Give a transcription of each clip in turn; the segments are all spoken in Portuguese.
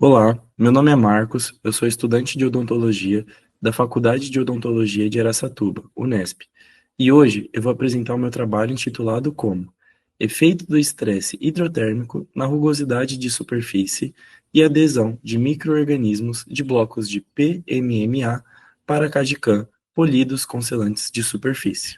Olá, meu nome é Marcos, eu sou estudante de odontologia da Faculdade de Odontologia de Araçatuba, Unesp, e hoje eu vou apresentar o meu trabalho intitulado como Efeito do estresse hidrotérmico na rugosidade de superfície e adesão de micro-organismos de blocos de PMMA para CAD/CAM polidos com selantes de superfície.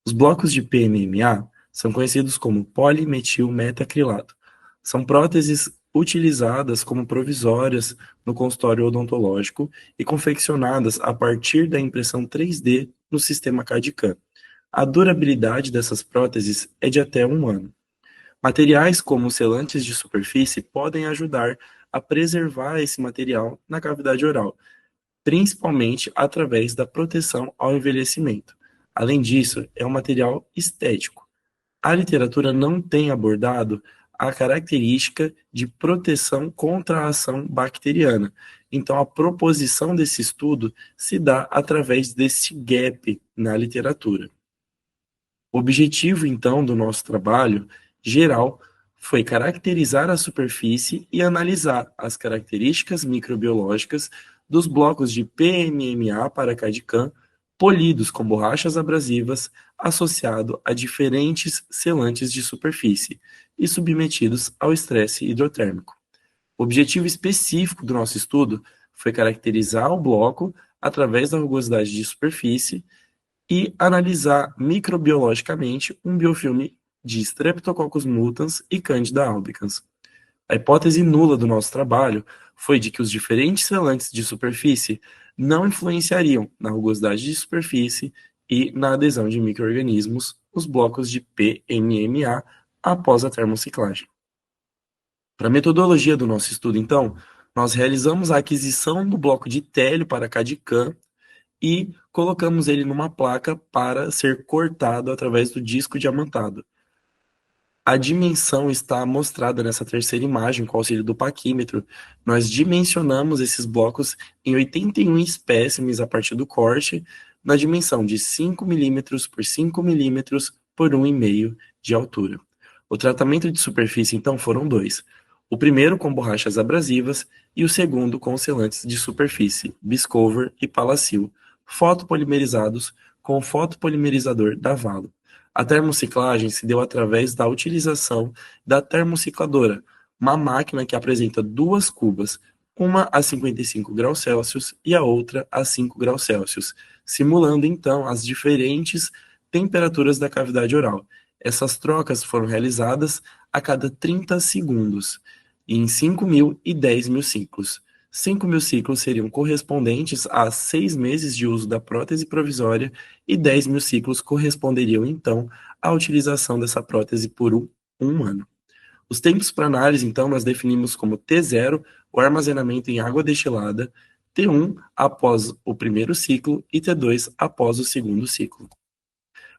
Os blocos de PMMA são conhecidos como polimetilmetacrilato. São próteses utilizadas como provisórias no consultório odontológico e confeccionadas a partir da impressão 3D no sistema CAD/CAM. A durabilidade dessas próteses é de até 1 ano. Materiais como selantes de superfície podem ajudar a preservar esse material na cavidade oral, principalmente através da proteção ao envelhecimento. Além disso, é um material estético. A literatura não tem abordado a característica de proteção contra a ação bacteriana. Então, a proposição desse estudo se dá através desse gap na literatura. O objetivo, então, do nosso trabalho geral foi caracterizar a superfície e analisar as características microbiológicas dos blocos de PMMA para CAD/CAM polidos com borrachas abrasivas associado a diferentes selantes de superfície e submetidos ao estresse hidrotérmico. O objetivo específico do nosso estudo foi caracterizar o bloco através da rugosidade de superfície e analisar microbiologicamente um biofilme de Streptococcus mutans e Candida albicans. A hipótese nula do nosso trabalho foi de que os diferentes selantes de superfície não influenciariam na rugosidade de superfície e na adesão de micro-organismos nos blocos de PMMA após a termociclagem. Para a metodologia do nosso estudo, então, nós realizamos a aquisição do bloco de télio para CAD/CAM e colocamos ele numa placa para ser cortado através do disco diamantado. A dimensão está mostrada nessa terceira imagem com o auxílio do paquímetro. Nós dimensionamos esses blocos em 81 espécimes a partir do corte, na dimensão de 5 milímetros por 5 milímetros por 1,5 de altura. O tratamento de superfície, então, foram dois. O primeiro com borrachas abrasivas e o segundo com selantes de superfície, Biscover e Palacil, fotopolimerizados com o fotopolimerizador da Valo. A termociclagem se deu através da utilização da termocicladora, uma máquina que apresenta duas cubas, uma a 55 graus Celsius e a outra a 5 graus Celsius, simulando então as diferentes temperaturas da cavidade oral. Essas trocas foram realizadas a cada 30 segundos, em 5.000 e 10.000 ciclos. 5.000 ciclos seriam correspondentes a 6 meses de uso da prótese provisória e 10.000 ciclos corresponderiam, então, à utilização dessa prótese por um ano. Os tempos para análise, então, nós definimos como T0, o armazenamento em água destilada, T1 após o primeiro ciclo e T2 após o segundo ciclo.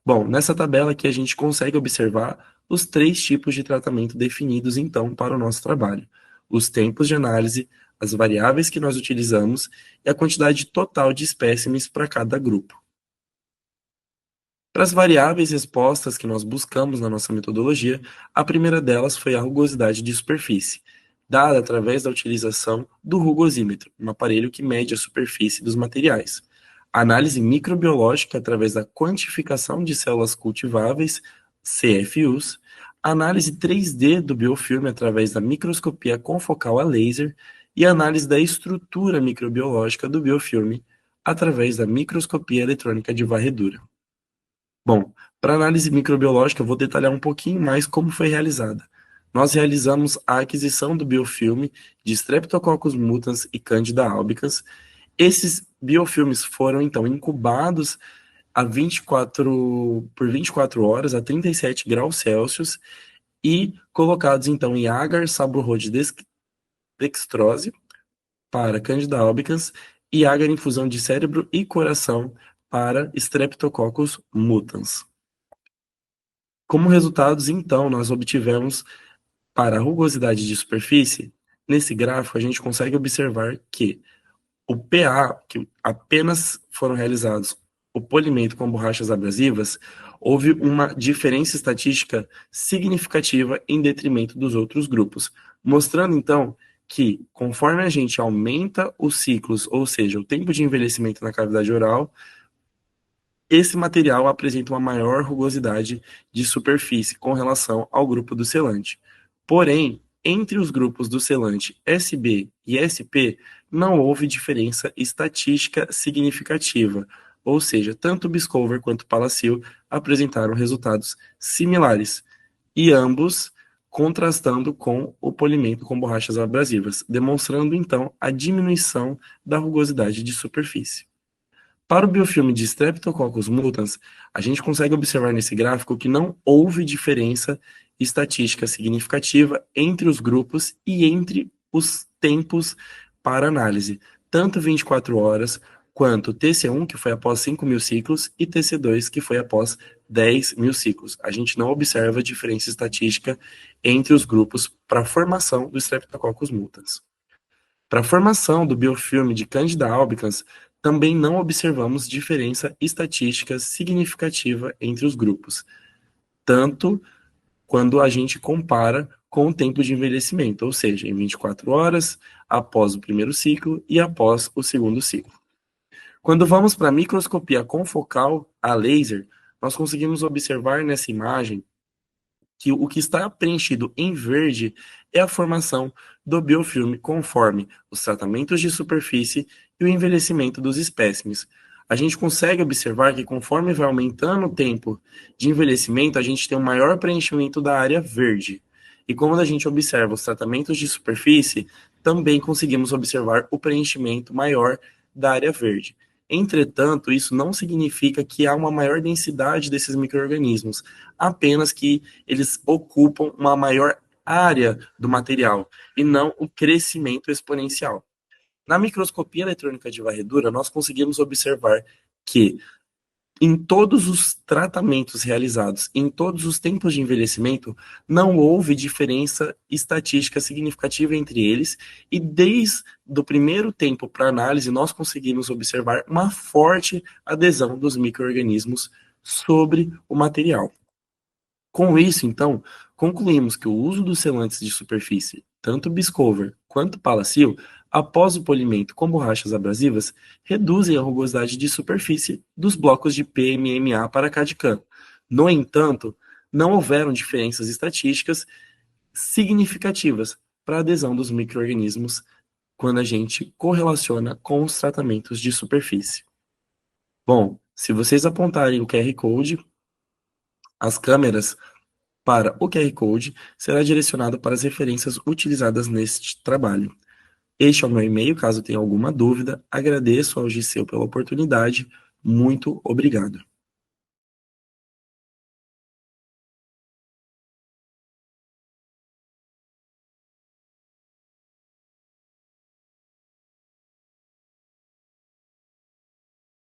Bom, nessa tabela aqui a gente consegue observar os 3 tipos de tratamento definidos, então, para o nosso trabalho. Os tempos de análise, as variáveis que nós utilizamos e a quantidade total de espécimes para cada grupo. Para as variáveis expostas que nós buscamos na nossa metodologia, a primeira delas foi a rugosidade de superfície, dada através da utilização do rugosímetro, um aparelho que mede a superfície dos materiais. A análise microbiológica através da quantificação de células cultiváveis, CFUs, a análise 3D do biofilme através da microscopia confocal a laser e a análise da estrutura microbiológica do biofilme através da microscopia eletrônica de varredura. Bom, para análise microbiológica, eu vou detalhar um pouquinho mais como foi realizada. Nós realizamos a aquisição do biofilme de Streptococcus mutans e Candida albicans. Esses biofilmes foram, então, incubados por 24 horas a 37 graus Celsius e colocados, então, em agar saburrode dextrose para Candida albicans e agar infusão de cérebro e coração para Streptococcus mutans. Como resultados, então, nós obtivemos para a rugosidade de superfície, nesse gráfico a gente consegue observar que o PA, que apenas foram realizados o polimento com borrachas abrasivas, houve uma diferença estatística significativa em detrimento dos outros grupos, mostrando então que, conforme a gente aumenta os ciclos, ou seja, o tempo de envelhecimento na cavidade oral, esse material apresenta uma maior rugosidade de superfície com relação ao grupo do selante. Porém, entre os grupos do selante SB e SP, não houve diferença estatística significativa, ou seja, tanto Biscover quanto Palacil apresentaram resultados similares, e ambos contrastando com o polimento com borrachas abrasivas, demonstrando então a diminuição da rugosidade de superfície. Para o biofilme de Streptococcus mutans, a gente consegue observar nesse gráfico que não houve diferença estatística significativa entre os grupos e entre os tempos para análise, tanto 24 horas quanto TC1, que foi após 5.000 ciclos, e TC2, que foi após 10.000 ciclos. A gente não observa diferença estatística entre os grupos para a formação do Streptococcus mutans. Para a formação do biofilme de Candida albicans, também não observamos diferença estatística significativa entre os grupos, tanto quando a gente compara com o tempo de envelhecimento, ou seja, em 24 horas, após o primeiro ciclo e após o segundo ciclo. Quando vamos para a microscopia confocal a laser, nós conseguimos observar nessa imagem que o que está preenchido em verde é a formação do biofilme conforme os tratamentos de superfície e o envelhecimento dos espécimes. A gente consegue observar que conforme vai aumentando o tempo de envelhecimento, a gente tem um maior preenchimento da área verde. E quando a gente observa os tratamentos de superfície, também conseguimos observar o preenchimento maior da área verde. Entretanto, isso não significa que há uma maior densidade desses micro-organismos, apenas que eles ocupam uma maior área do material e não o crescimento exponencial. Na microscopia eletrônica de varredura, nós conseguimos observar que em todos os tratamentos realizados, em todos os tempos de envelhecimento, não houve diferença estatística significativa entre eles, e desde o primeiro tempo para análise, nós conseguimos observar uma forte adesão dos micro-organismos sobre o material. Com isso, então, concluímos que o uso dos selantes de superfície, tanto Biscover quanto Palacil, após o polimento com borrachas abrasivas, reduzem a rugosidade de superfície dos blocos de PMMA para CAD-CAM. No entanto, não houveram diferenças estatísticas significativas para a adesão dos micro-organismos quando a gente correlaciona com os tratamentos de superfície. Bom, se vocês apontarem o QR Code, as câmeras para o QR Code será direcionado para as referências utilizadas neste trabalho. Este é o meu e-mail, caso tenha alguma dúvida. Agradeço ao Giseu pela oportunidade. Muito obrigado.